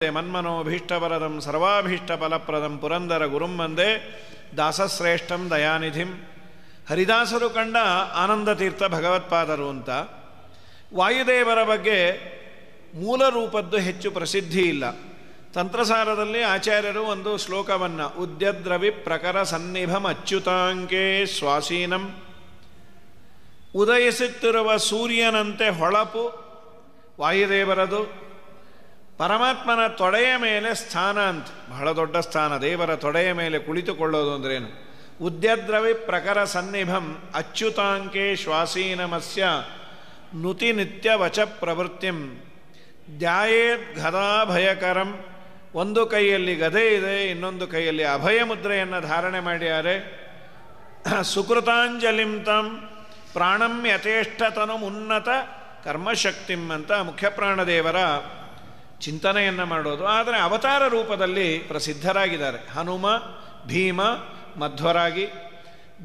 ಮನ್ಮನೋಭೀಷ್ಟವರದಂ ಸರ್ವಾಭೀಷ್ಟಫಲಪ್ರದಂ ಪುರಂದರ ಗುರುಂ ವಂದೇ ದಾಸಶ್ರೇಷ್ಠಂ ದಯಾನಿಧಿಂ. ಹರಿದಾಸರು ಕಂಡ ಆನಂದತೀರ್ಥ ಭಗವತ್ಪಾದರು ಅಂತ. ವಾಯುದೇವರ ಬಗ್ಗೆ ಮೂಲ ರೂಪದ್ದು ಹೆಚ್ಚು ಪ್ರಸಿದ್ಧಿ ಇಲ್ಲ. ತಂತ್ರಸಾರದಲ್ಲಿ ಆಚಾರ್ಯರು ಒಂದು ಶ್ಲೋಕವನ್ನು ಉದ್ಯದ್ರವಿ ಪ್ರಕರ ಸನ್ನಿಭಂ ಅಚ್ಯುತಾಂಕೆ ಶ್ವಾಸೀನಂ, ಉದಯಿಸುತ್ತಿರುವ ಸೂರ್ಯನಂತೆ ಹೊಳಪು ವಾಯುದೇವರದು. ಪರಮಾತ್ಮನ ತೊಡೆಯ ಮೇಲೆ ಸ್ಥಾನ ಅಂತ, ಬಹಳ ದೊಡ್ಡ ಸ್ಥಾನ. ದೇವರ ತೊಡೆಯ ಮೇಲೆ ಕುಳಿತುಕೊಳ್ಳೋದು ಅಂದ್ರೇನು? ಉದ್ಯದ್ರವಿ ಪ್ರಕರ ಸನ್ನಿಭಂ ಅಚ್ಯುತಾಂಕೆ ಶ್ವಾಸೀನಮಸ್ಯ ನುತಿ ನಿತ್ಯ ವಚ ಪ್ರವೃತ್ತಿಂ ಧ್ಯಾಯೇದ್ ಗದಾಭಯಕರಂ. ಒಂದು ಕೈಯಲ್ಲಿ ಗದೆ ಇದೆ, ಇನ್ನೊಂದು ಕೈಯಲ್ಲಿ ಅಭಯ ಮುದ್ರೆಯನ್ನು ಧಾರಣೆ ಮಾಡ್ಯಾರೆ. ಸುಕೃತಾಂಜಲಿಂ ತಂ ಪ್ರಾಣಂ ಯಥೇಷ್ಟತನು ಉನ್ನತ ಕರ್ಮಶಕ್ತಿಂ ಅಂತ ಮುಖ್ಯಪ್ರಾಣದೇವರ ಚಿಂತನೆಯನ್ನು ಮಾಡೋದು. ಆದರೆ ಅವತಾರ ರೂಪದಲ್ಲಿ ಪ್ರಸಿದ್ಧರಾಗಿದ್ದಾರೆ. ಹನುಮ, ಭೀಮ, ಮಧ್ವರಾಗಿ.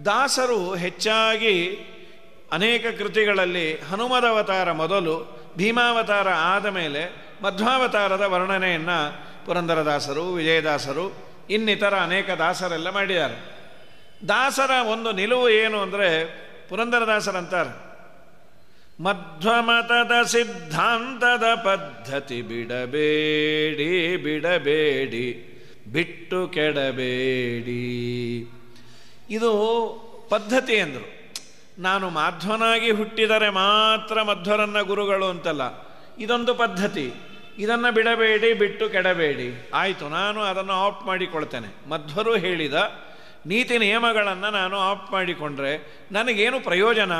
ದಾಸರು ಹೆಚ್ಚಾಗಿ ಅನೇಕ ಕೃತಿಗಳಲ್ಲಿ ಹನುಮದ ಅವತಾರ ಮೊದಲು, ಭೀಮಾವತಾರ ಆದ ಮೇಲೆ ಮಧ್ವಾವತಾರದ ವರ್ಣನೆಯನ್ನು ಪುರಂದರದಾಸರು, ವಿಜಯದಾಸರು, ಇನ್ನಿತರ ಅನೇಕ ದಾಸರೆಲ್ಲ ಮಾಡಿದ್ದಾರೆ. ದಾಸರ ಒಂದು ನಿಲುವು ಏನು ಅಂದರೆ, ಪುರಂದರದಾಸರಂತಾರೆ, ಮಧ್ವಮತದ ಸಿದ್ಧಾಂತದ ಪದ್ಧತಿ ಬಿಡಬೇಡಿ ಬಿಡಬೇಡಿ ಬಿಟ್ಟು ಕೆಡಬೇಡಿ. ಇದು ಪದ್ಧತಿ ಅಂದರು. ನಾನು ಮಾಧ್ವನಾಗಿ ಹುಟ್ಟಿದರೆ ಮಾತ್ರ ಮಧ್ವರನ್ನ ಗುರುಗಳು ಅಂತಲ್ಲ, ಇದೊಂದು ಪದ್ಧತಿ. ಇದನ್ನು ಬಿಡಬೇಡಿ ಬಿಟ್ಟು ಕೆಡಬೇಡಿ. ಆಯಿತು, ನಾನು ಅದನ್ನು ಆಫ್ ಮಾಡಿಕೊಳ್ತೇನೆ. ಮಧ್ವರು ಹೇಳಿದ ನೀತಿ ನಿಯಮಗಳನ್ನು ನಾನು ಆಫ್ ಮಾಡಿಕೊಂಡ್ರೆ ನನಗೇನು ಪ್ರಯೋಜನ?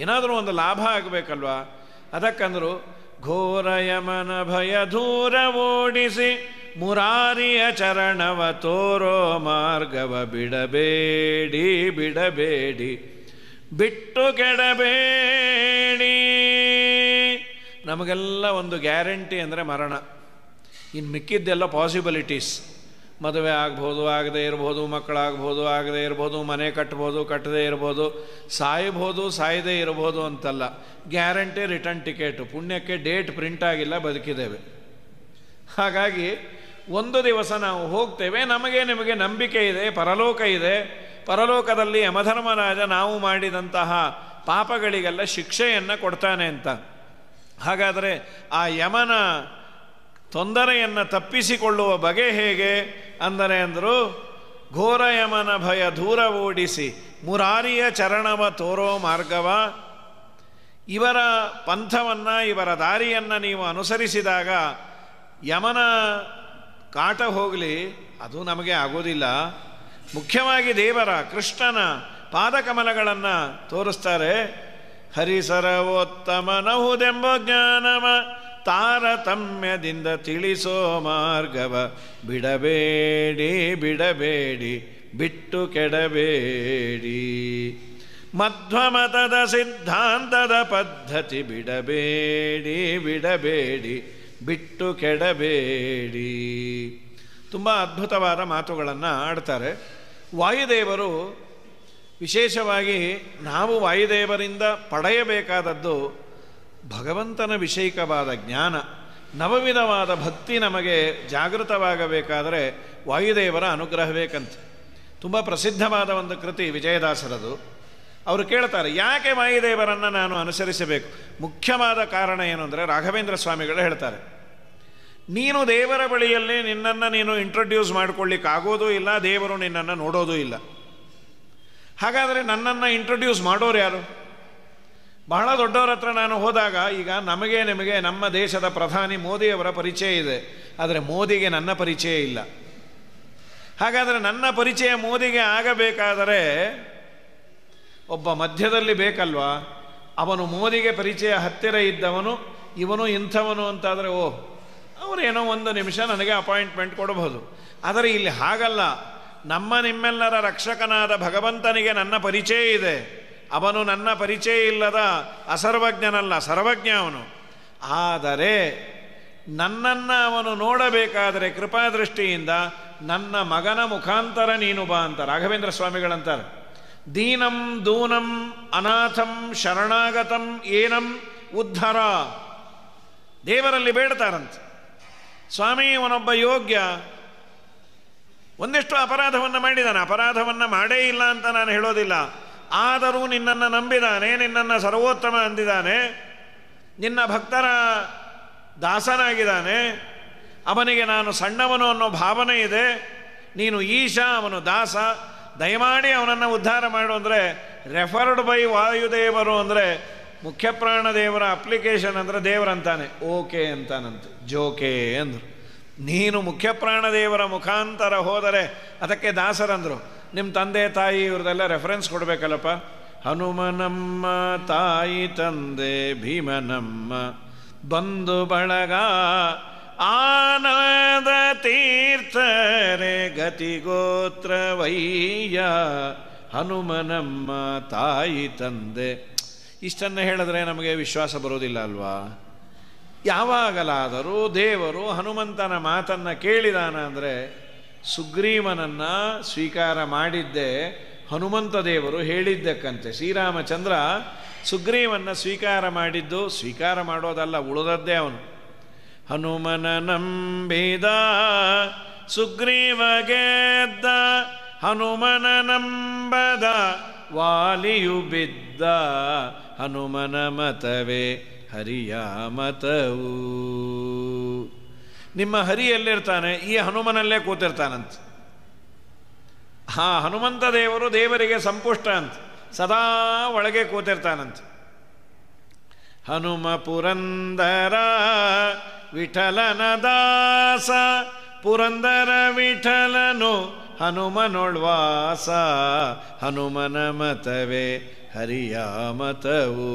ಏನಾದರೂ ಒಂದು ಲಾಭ ಆಗಬೇಕಲ್ವಾ? ಅದಕ್ಕಂದರು, ಘೋರಯಮನ ಭಯ ದೂರ ಓಡಿಸಿ ಮುರಾರಿಯ ಚರಣವ ತೋರೋ ಮಾರ್ಗವ ಬಿಡಬೇಡಿ ಬಿಡಬೇಡಿ ಬಿಟ್ಟು ಕೆಡಬೇಡಿ. ನಮಗೆಲ್ಲ ಒಂದು ಗ್ಯಾರಂಟಿ ಅಂದರೆ ಮರಣ. ಇನ್ನು ಮಿಕ್ಕಿದ್ದೆಲ್ಲ ಪಾಸಿಬಿಲಿಟೀಸ್. ಮದುವೆ ಆಗ್ಬೋದು, ಆಗದೇ ಇರ್ಬೋದು, ಮಕ್ಕಳಾಗ್ಬೋದು, ಆಗದೇ ಇರ್ಬೋದು, ಮನೆ ಕಟ್ಬೋದು, ಕಟ್ಟದೇ ಇರ್ಬೋದು, ಸಾಯ್ಬೋದು, ಸಾಯದೇ ಇರ್ಬೋದು ಅಂತಲ್ಲ. Guarantee return ticket. ಪುಣ್ಯಕ್ಕೆ ಡೇಟ್ ಪ್ರಿಂಟ್ ಆಗಿಲ್ಲ, ಬದುಕಿದ್ದೇವೆ. ಹಾಗಾಗಿ ಒಂದು ದಿವಸ ನಾವು ಹೋಗ್ತೇವೆ. ನಮಗೆ ನಿಮಗೆ ನಂಬಿಕೆ ಇದೆ, ಪರಲೋಕ ಇದೆ. ಪರಲೋಕದಲ್ಲಿ ಯಮಧರ್ಮರಾಜ ನಾವು ಮಾಡಿದಂತಹ ಪಾಪಗಳಿಗೆಲ್ಲ ಶಿಕ್ಷೆಯನ್ನು ಕೊಡ್ತಾನೆ ಅಂತ. ಹಾಗಾದರೆ ಆ ಯಮನ ತೊಂದರೆಯನ್ನು ತಪ್ಪಿಸಿಕೊಳ್ಳುವ ಬಗೆ ಹೇಗೆ ಅಂದರೆ ಅಂದರು, ಘೋರ ಯಮನ ಭಯ ದೂರ ಓಡಿಸಿ ಮುರಾರಿಯ ಚರಣವ ತೋರೋ ಮಾರ್ಗವ. ಇವರ ಪಂಥವನ್ನು, ಇವರ ದಾರಿಯನ್ನು ನೀವು ಅನುಸರಿಸಿದಾಗ ಯಮನ ಕಾಟ ಹೋಗಲಿ, ಅದು ನಮಗೆ ಆಗೋದಿಲ್ಲ. ಮುಖ್ಯವಾಗಿ ದೇವರ, ಕೃಷ್ಣನ ಪಾದಕಮಲಗಳನ್ನು ತೋರಿಸ್ತಾರೆ. ಹರಿಸರವೋತ್ತಮನಹುದೆಂಬ ಜ್ಞಾನವ ತಾರತಮ್ಯದಿಂದ ತಿಳಿಸೋ ಮಾರ್ಗವ ಬಿಡಬೇಡಿ ಬಿಡಬೇಡಿ ಬಿಟ್ಟು ಕೆಡಬೇಡಿ. ಮಧ್ವಮತದ ಸಿದ್ಧಾಂತದ ಪದ್ಧತಿ ಬಿಡಬೇಡಿ ಬಿಡಬೇಡಿ ಬಿಟ್ಟು ಕೆಡಬೇಡಿ. ತುಂಬ ಅದ್ಭುತವಾದ ಮಾತುಗಳನ್ನು ಆಡ್ತಾರೆ. ವಾಯುದೇವರು ವಿಶೇಷವಾಗಿ ನಾವು ವಾಯುದೇವರಿಂದ ಪಡೆಯಬೇಕಾದದ್ದು ಭಗವಂತನ ವಿಷಯಿಕವಾದ ಜ್ಞಾನ. ನವವಿಧವಾದ ಭಕ್ತಿ ನಮಗೆ ಜಾಗೃತವಾಗಬೇಕಾದರೆ ವಾಯುದೇವರ ಅನುಗ್ರಹ ಬೇಕಂತೆ. ತುಂಬ ಪ್ರಸಿದ್ಧವಾದ ಒಂದು ಕೃತಿ ವಿಜಯದಾಸರದು. ಅವರು ಕೇಳ್ತಾರೆ, ಯಾಕೆ ವಾಯುದೇವರನ್ನು ನಾನು ಅನುಸರಿಸಬೇಕು? ಮುಖ್ಯವಾದ ಕಾರಣ ಏನು ಅಂದರೆ, ರಾಘವೇಂದ್ರ ಸ್ವಾಮಿಗಳು ಹೇಳ್ತಾರೆ, ನೀನು ದೇವರ ಬಳಿಯಲ್ಲಿ ನಿನ್ನನ್ನು ನೀನು ಇಂಟ್ರೊಡ್ಯೂಸ್ ಮಾಡಿಕೊಳ್ಳಿಕ್ಕಾಗೋದೂ ಇಲ್ಲ, ದೇವರು ನಿನ್ನನ್ನು ನೋಡೋದೂ ಇಲ್ಲ. ಹಾಗಾದರೆ ನನ್ನನ್ನು ಇಂಟ್ರೊಡ್ಯೂಸ್ ಮಾಡೋರು ಯಾರು? ಬಹಳ ದೊಡ್ಡವರ ಹತ್ರ ನಾನು ಹೋದಾಗ, ಈಗ ನಮಗೆ ನಿಮಗೆ ನಮ್ಮ ದೇಶದ ಪ್ರಧಾನಿ ಮೋದಿಯವರ ಪರಿಚಯ ಇದೆ, ಆದರೆ ಮೋದಿಗೆ ನನ್ನ ಪರಿಚಯ ಇಲ್ಲ. ಹಾಗಾದರೆ ನನ್ನ ಪರಿಚಯ ಮೋದಿಗೆ ಆಗಬೇಕಾದರೆ ಒಬ್ಬ ಮಧ್ಯದಲ್ಲಿ ಬೇಕಲ್ವಾ? ಅವನು ಮೋದಿಗೆ ಪರಿಚಯ ಹತ್ತಿರ ಇದ್ದವನು, ಇವನು ಇಂಥವನು ಅಂತಾದರೆ ಅವರೇನೋ ಒಂದು ನಿಮಿಷ ನನಗೆ ಅಪಾಯಿಂಟ್ಮೆಂಟ್ ಕೊಡಬಹುದು. ಆದರೆ ಇಲ್ಲಿ ಹಾಗಲ್ಲ. ನಮ್ಮ ನಿಮ್ಮೆಲ್ಲರ ರಕ್ಷಕನಾದ ಭಗವಂತನಿಗೆ ನನ್ನ ಪರಿಚಯ ಇದೆ. ಅವನು ನನ್ನ ಪರಿಚಯ ಇಲ್ಲದ ಅಸರ್ವಜ್ಞನಲ್ಲ, ಸರ್ವಜ್ಞ ಅವನು. ಆದರೆ ನನ್ನನ್ನು ಅವನು ನೋಡಬೇಕಾದರೆ ಕೃಪಾದೃಷ್ಟಿಯಿಂದ ನನ್ನ ಮಗನ ಮುಖಾಂತರ ನೀನು ಬಾ ಅಂತ ರಾಘವೇಂದ್ರ ಸ್ವಾಮಿಗಳಂತಾರೆ. ದೀನಂ ದೂನಂ ಅನಾಥಂ ಶರಣಾಗತಂ ಏನಂ ಉದ್ಧರ. ದೇವರಲ್ಲಿ ಬೇಡ್ತಾರಂತೆ, ಸ್ವಾಮಿ ಇವನೊಬ್ಬ ಯೋಗ್ಯ, ಒಂದಿಷ್ಟು ಅಪರಾಧವನ್ನು ಮಾಡಿದ್ದಾನೆ, ಅಪರಾಧವನ್ನು ಮಾಡೇ ಇಲ್ಲ ಅಂತ ನಾನು ಹೇಳೋದಿಲ್ಲ, ಆದರೂ ನಿನ್ನನ್ನು ನಂಬಿದ್ದಾನೆ, ನಿನ್ನನ್ನು ಸರ್ವೋತ್ತಮ ಅಂದಿದ್ದಾನೆ, ನಿನ್ನ ಭಕ್ತರ ದಾಸನಾಗಿದ್ದಾನೆ, ಅವನಿಗೆ ನಾನು ಸಣ್ಣವನು ಅನ್ನೋ ಭಾವನೆ ಇದೆ, ನೀನು ಈಶ, ಅವನು ದಾಸ, ದಯಮಾಡಿ ಅವನನ್ನು ಉದ್ಧಾರ ಮಾಡು ಅಂದರೆ ರೆಫರ್ಡ್ ಬೈ ವಾಯುದೇವರು ಅಂದರೆ ಮುಖ್ಯಪ್ರಾಣದೇವರ ಅಪ್ಲಿಕೇಶನ್ ಅಂದರೆ ದೇವರಂತಾನೆ ಓಕೆ ಅಂತಾನಂತೆ, ಜೋಕೆ ಅಂದರು. ನೀನು ಮುಖ್ಯಪ್ರಾಣದೇವರ ಮುಖಾಂತರ ಹೋದರೆ ಅದಕ್ಕೆ ದಾಸರಂದರು. ನಿಮ್ಮ ತಂದೆ ತಾಯಿ ಇವ್ರದೆಲ್ಲ ರೆಫರೆನ್ಸ್ ಕೊಡಬೇಕಲ್ಲಪ್ಪ. ಹನುಮನಮ್ಮ ತಾಯಿ ತಂದೆ ಭೀಮನಮ್ಮ ಬಂಧು ಬಳಗ ಆನಂದ ತೀರ್ಥರೆ ಗತಿಗೋತ್ರವಯ್ಯ ಹನುಮನಮ್ಮ ತಾಯಿ ತಂದೆ. ಇಷ್ಟನ್ನು ಹೇಳಿದ್ರೆ ನಮಗೆ ವಿಶ್ವಾಸ ಬರೋದಿಲ್ಲ ಅಲ್ವಾ? ಯಾವಾಗಲಾದರೂ ದೇವರು ಹನುಮಂತನ ಮಾತನ್ನು ಕೇಳಿದಾನ ಅಂದರೆ ಸುಗ್ರೀವನನ್ನು ಸ್ವೀಕಾರ ಮಾಡಿದ್ದೇ ಹನುಮಂತ ದೇವರು ಹೇಳಿದ್ದಕ್ಕಂತೆ. ಶ್ರೀರಾಮಚಂದ್ರ ಸುಗ್ರೀವನ್ನು ಸ್ವೀಕಾರ ಮಾಡಿದ್ದು, ಸ್ವೀಕಾರ ಮಾಡೋದಲ್ಲ, ಉಳಿದದ್ದೇ ಅವನು. ಹನುಮನ ನಂಬಿದ ಸುಗ್ರೀವ ಗೆದ್ದ, ಹನುಮನ ನಂಬದ ವಾಲಿಯು ಬಿದ್ದ, ಹನುಮನ ಮತವೇ ಹರಿಯ ಮತವು. ನಿಮ್ಮ ಹರಿ ಎಲ್ಲಿರ್ತಾನೆ? ಈ ಹನುಮನಲ್ಲೇ ಕೂತಿರ್ತಾನಂತ. ಹನುಮಂತ ದೇವರು ದೇವರಿಗೆ ಸಂಪುಷ್ಟ ಅಂತ, ಸದಾ ಒಳಗೆ ಕೂತಿರ್ತಾನಂತ. ಹನುಮ ಪುರಂದರ ವಿಠಲನ ದಾಸ, ಪುರಂದರ ವಿಠಲನು ಹನುಮನೊಳ್ವಾಸ, ಹನುಮನ ಮತವೇ ಹರಿಯ ಮತವು.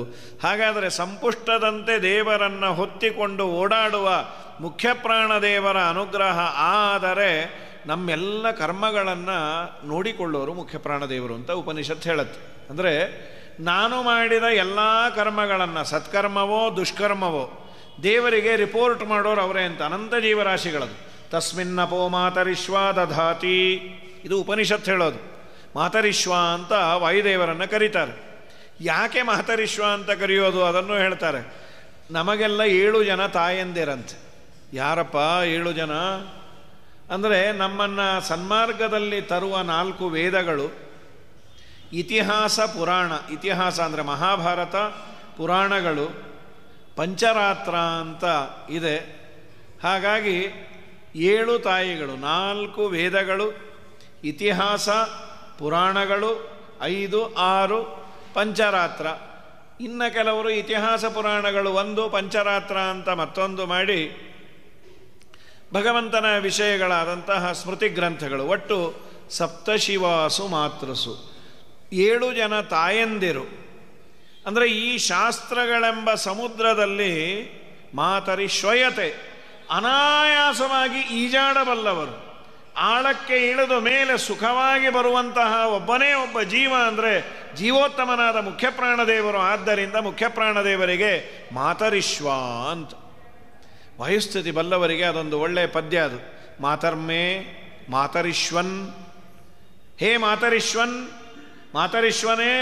ಹಾಗಾದರೆ ಸಂಪುಷ್ಟದಂತೆ ದೇವರನ್ನು ಹೊತ್ತಿಕೊಂಡು ಓಡಾಡುವ ಮುಖ್ಯಪ್ರಾಣದೇವರ ಅನುಗ್ರಹ ಆದರೆ ನಮ್ಮೆಲ್ಲ ಕರ್ಮಗಳನ್ನು ನೋಡಿಕೊಳ್ಳೋರು ಮುಖ್ಯಪ್ರಾಣದೇವರು ಅಂತ ಉಪನಿಷತ್ತು ಹೇಳುತ್ತೆ. ಅಂದರೆ ನಾನು ಮಾಡಿದ ಎಲ್ಲ ಕರ್ಮಗಳನ್ನು, ಸತ್ಕರ್ಮವೋ ದುಷ್ಕರ್ಮವೋ, ದೇವರಿಗೆ ರಿಪೋರ್ಟ್ ಮಾಡೋರು ಅವರೇ ಅಂತ. ಅನಂತ ಜೀವರಾಶಿಗಳದು. ತಸ್ಮಿನ್ನಪೋ ಮಾತರಿಶ್ವ ದಧಾತಿ, ಇದು ಉಪನಿಷತ್ತು ಹೇಳೋದು. ಮಾತರಿಶ್ವ ಅಂತ ವಾಯುದೇವರನ್ನು ಕರೀತಾರೆ. ಯಾಕೆ ಮಾತರಿಶ್ವ ಅಂತ ಕರೆಯೋದು ಅದನ್ನು ಹೇಳ್ತಾರೆ. ನಮಗೆಲ್ಲ 7 ಜನ ತಾಯಂದಿರಂತೆ. ಯಾರಪ್ಪ 7 ಜನ ಅಂದರೆ ನಮ್ಮನ್ನು ಸನ್ಮಾರ್ಗದಲ್ಲಿ ತರುವ 4 ವೇದಗಳು, ಇತಿಹಾಸ ಪುರಾಣ, ಇತಿಹಾಸ ಅಂದರೆ ಮಹಾಭಾರತ, ಪುರಾಣಗಳು, ಪಂಚರಾತ್ರ ಅಂತ ಇದೆ. ಹಾಗಾಗಿ 7 ತಾಯಿಗಳು, 4 ವೇದಗಳು, ಇತಿಹಾಸ ಪುರಾಣಗಳು, 5, 6 ಪಂಚರಾತ್ರ. ಇನ್ನು ಕೆಲವರು ಇತಿಹಾಸ ಪುರಾಣಗಳು 1, ಪಂಚರಾತ್ರ ಅಂತ ಮತ್ತೊಂದು ಮಾಡಿ ಭಗವಂತನ ವಿಷಯಗಳಾದಂತಹ ಸ್ಮೃತಿ ಗ್ರಂಥಗಳು. ಒಟ್ಟು ಸಪ್ತಶಿವಾಸು ಮಾತೃಸು, 7 ಜನ ತಾಯಂದಿರು. ಅಂದರೆ ಈ ಶಾಸ್ತ್ರಗಳೆಂಬ ಸಮುದ್ರದಲ್ಲಿ ಮಾತರಿಶ್ವಯತೆ, ಅನಾಯಾಸವಾಗಿ ಈಜಾಡಬಲ್ಲವರು, ಆಳಕ್ಕೆ ಇಳಿದು ಮೇಲೆ ಸುಖವಾಗಿ ಬರುವಂತಹ ಒಬ್ಬನೇ ಒಬ್ಬ ಜೀವ ಅಂದರೆ ಜೀವೋತ್ತಮನಾದ ಮುಖ್ಯಪ್ರಾಣದೇವರು. ಆದ್ದರಿಂದ ಮುಖ್ಯಪ್ರಾಣದೇವರಿಗೆ ಮಾತರಿಶ್ವ ಅಂತ. ವಾಯುಸ್ಥಿತಿ ಬಲ್ಲವರಿಗೆ ಅದೊಂದು ಒಳ್ಳೆಯ ಪದ್ಯ ಅದು. ಮಾತರ್ಮೇ ಮಾತರಿಶ್ವನ್, ಹೇ ಮಾತರಿಶ್ವನ್, ಮಾತರಿಶ್ವನೇ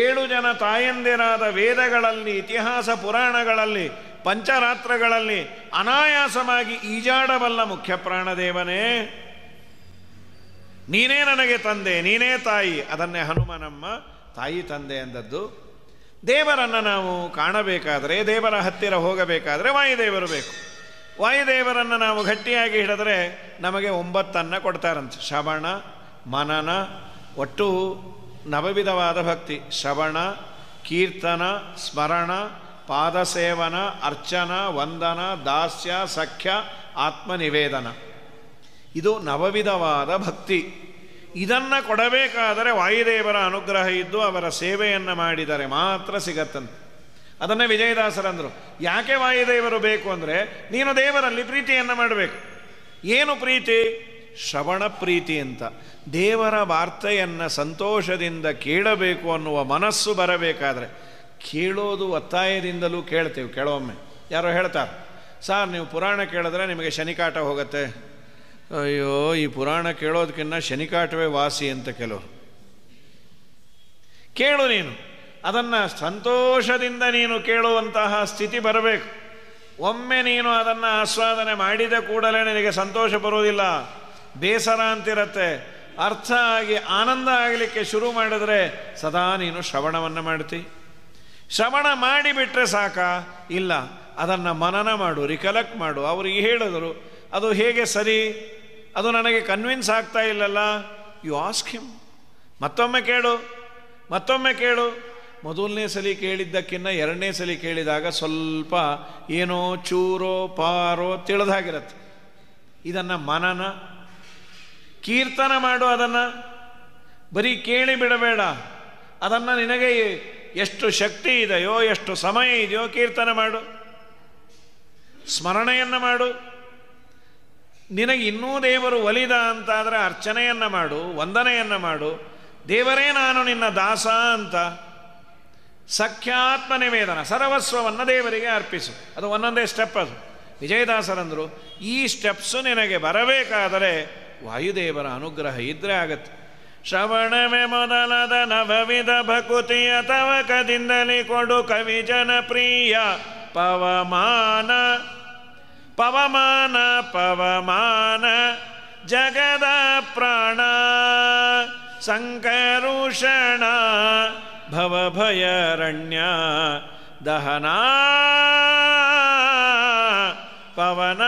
7 ಜನ ತಾಯಂದಿರಾದ ವೇದಗಳಲ್ಲಿ, ಇತಿಹಾಸ ಪುರಾಣಗಳಲ್ಲಿ, ಪಂಚರಾತ್ರಗಳಲ್ಲಿ ಅನಾಯಾಸವಾಗಿ ಈಜಾಡಬಲ್ಲ ಮುಖ್ಯಪ್ರಾಣದೇವನೇ, ನೀನೇ ನನಗೆ ತಂದೆ, ನೀನೇ ತಾಯಿ. ಅದನ್ನೇ ಹನುಮನಮ್ಮ ತಾಯಿ ತಂದೆ ಅಂದದ್ದು. ದೇವರನ್ನು ನಾವು ಕಾಣಬೇಕಾದರೆ, ದೇವರ ಹತ್ತಿರ ಹೋಗಬೇಕಾದರೆ ವಾಯುದೇವರು ಬೇಕು. ವಾಯುದೇವರನ್ನು ನಾವು ಗಟ್ಟಿಯಾಗಿ ಹಿಡಿದ್ರೆ ನಮಗೆ 9 ಕೊಡ್ತಾರಂತೆ. ಶ್ರವಣ, ಮನನ, ಒಟ್ಟು 9 ವಿಧವಾದ ಭಕ್ತಿ. ಶ್ರವಣ, ಕೀರ್ತನ, ಸ್ಮರಣ, ಪಾದಸೇವನ, ಅರ್ಚನ, ವಂದನ, ದಾಸ್ಯ, ಸಖ್ಯ, ಆತ್ಮನಿವೇದನ. ಇದು 9 ವಿಧವಾದ ಭಕ್ತಿ. ಇದನ್ನು ಕೊಡಬೇಕಾದರೆ ವಾಯುದೇವರ ಅನುಗ್ರಹ ಇದ್ದು ಅವರ ಸೇವೆಯನ್ನು ಮಾಡಿದರೆ ಮಾತ್ರ ಸಿಗತ್ತಂತೆ. ಅದನ್ನೇ ವಿಜಯದಾಸರಂದರು. ಯಾಕೆ ವಾಯುದೇವರು ಬೇಕು ಅಂದರೆ ನೀನು ದೇವರಲ್ಲಿ ಪ್ರೀತಿಯನ್ನು ಮಾಡಬೇಕು. ಏನು ಪ್ರೀತಿ? ಶ್ರವಣ ಪ್ರೀತಿ ಅಂತ. ದೇವರ ವಾರ್ತೆಯನ್ನು ಸಂತೋಷದಿಂದ ಕೇಳಬೇಕು ಅನ್ನುವ ಮನಸ್ಸು ಬರಬೇಕಾದ್ರೆ, ಕೇಳೋದು ಒತ್ತಾಯದಿಂದಲೂ ಕೇಳ್ತೇವೆ. ಕೆಲವೊಮ್ಮೆ ಯಾರೋ ಹೇಳ್ತಾರೆ, ಸಾರ್ ನೀವು ಪುರಾಣ ಕೇಳಿದ್ರೆ ನಿಮಗೆ ಶನಿಕಾಟ ಹೋಗುತ್ತೆ. ಅಯ್ಯೋ, ಈ ಪುರಾಣ ಕೇಳೋದಕ್ಕಿಂತ ಶನಿಕಾಟವೇ ವಾಸಿ ಅಂತ ಕೆಲವರು. ಕೇಳು ನೀನು, ಅದನ್ನು ಸಂತೋಷದಿಂದ ನೀನು ಕೇಳುವಂತಹ ಸ್ಥಿತಿ ಬರಬೇಕು. ಒಮ್ಮೆ ನೀನು ಅದನ್ನು ಆಸ್ವಾದನೆ ಮಾಡಿದ ಕೂಡಲೇ ನಿನಗೆ ಸಂತೋಷ ಬರುವುದಿಲ್ಲ, ಬೇಸರ ಅಂತಿರತ್ತೆ. ಅರ್ಥ ಆಗಿ ಆನಂದ ಆಗಲಿಕ್ಕೆ ಶುರು ಮಾಡಿದ್ರೆ ಸದಾ ನೀನು ಶ್ರವಣವನ್ನು ಮಾಡ್ತಿ. ಶ್ರವಣ ಮಾಡಿಬಿಟ್ರೆ ಸಾಕ? ಇಲ್ಲ, ಅದನ್ನು ಮನನ ಮಾಡು, ರಿಕಲೆಕ್ಟ್ ಮಾಡು. ಅವರಿಗೆ ಹೇಳಿದರು, ಅದು ಹೇಗೆ ಸರಿ, ಅದು ನನಗೆ ಕನ್ವಿನ್ಸ್ ಆಗ್ತಾ ಇಲ್ಲಲ್ಲ. ಯು ಆಸ್ಕ್ ಹಿಮ್, ಮತ್ತೊಮ್ಮೆ ಕೇಳು, ಮತ್ತೊಮ್ಮೆ ಕೇಳು. ಮೊದಲನೇ ಸಲ ಕೇಳಿದ್ದಕ್ಕಿಂತ ಎರಡನೇ ಸಲ ಕೇಳಿದಾಗ ಸ್ವಲ್ಪ ಏನೋ ಚೂರೋ ಪಾರೋ ತಿಳಿದಾಗಿರತ್ತೆ. ಇದನ್ನು ಮನನ, ಕೀರ್ತನ ಮಾಡು. ಅದನ್ನು ಬರೀ ಕೇಳಿ ಬಿಡಬೇಡ. ಅದನ್ನು ನಿನಗೆ ಎಷ್ಟು ಶಕ್ತಿ ಇದೆಯೋ, ಎಷ್ಟು ಸಮಯ ಇದೆಯೋ ಕೀರ್ತನ ಮಾಡು, ಸ್ಮರಣೆಯನ್ನು ಮಾಡು. ನಿನಗೆ ಇನ್ನೂ ದೇವರು ಒಲಿದ ಅಂತಾದರೆ ಅರ್ಚನೆಯನ್ನು ಮಾಡು, ವಂದನೆಯನ್ನು ಮಾಡು. ದೇವರೇ ನಾನು ನಿನ್ನ ದಾಸ ಅಂತ ಸಖ್ಯಾತ್ಮ ನಿವೇದನ, ಸರ್ವಸ್ವವನ್ನು ದೇವರಿಗೆ ಅರ್ಪಿಸು. ಅದು ಒಂದೊಂದೇ ಸ್ಟೆಪ್. ಅದು ವಿಜಯದಾಸರಂದರು, ಈ ಸ್ಟೆಪ್ಸು ನಿನಗೆ ಬರಬೇಕಾದರೆ ವಾಯುದೇವರ ಅನುಗ್ರಹ ಇದ್ದರೆ ಆಗತ್ತೆ. ಶ್ರವಣವೇ ಮೊದಲಾದ ನವವಿಧ ಭಕುತಿಯ ತವಕದಿಂದಲೇ ಕೊಡು ಕವಿ ಜನಪ್ರಿಯ ಪವಮಾನ ಪವಮಾನ ಪವಮಾನ ಜಗದ ಪ್ರಾಣ ಸಂಕರುಷಣ ಭವಭಯರಣ್ಯ ದಹನ ಪವನ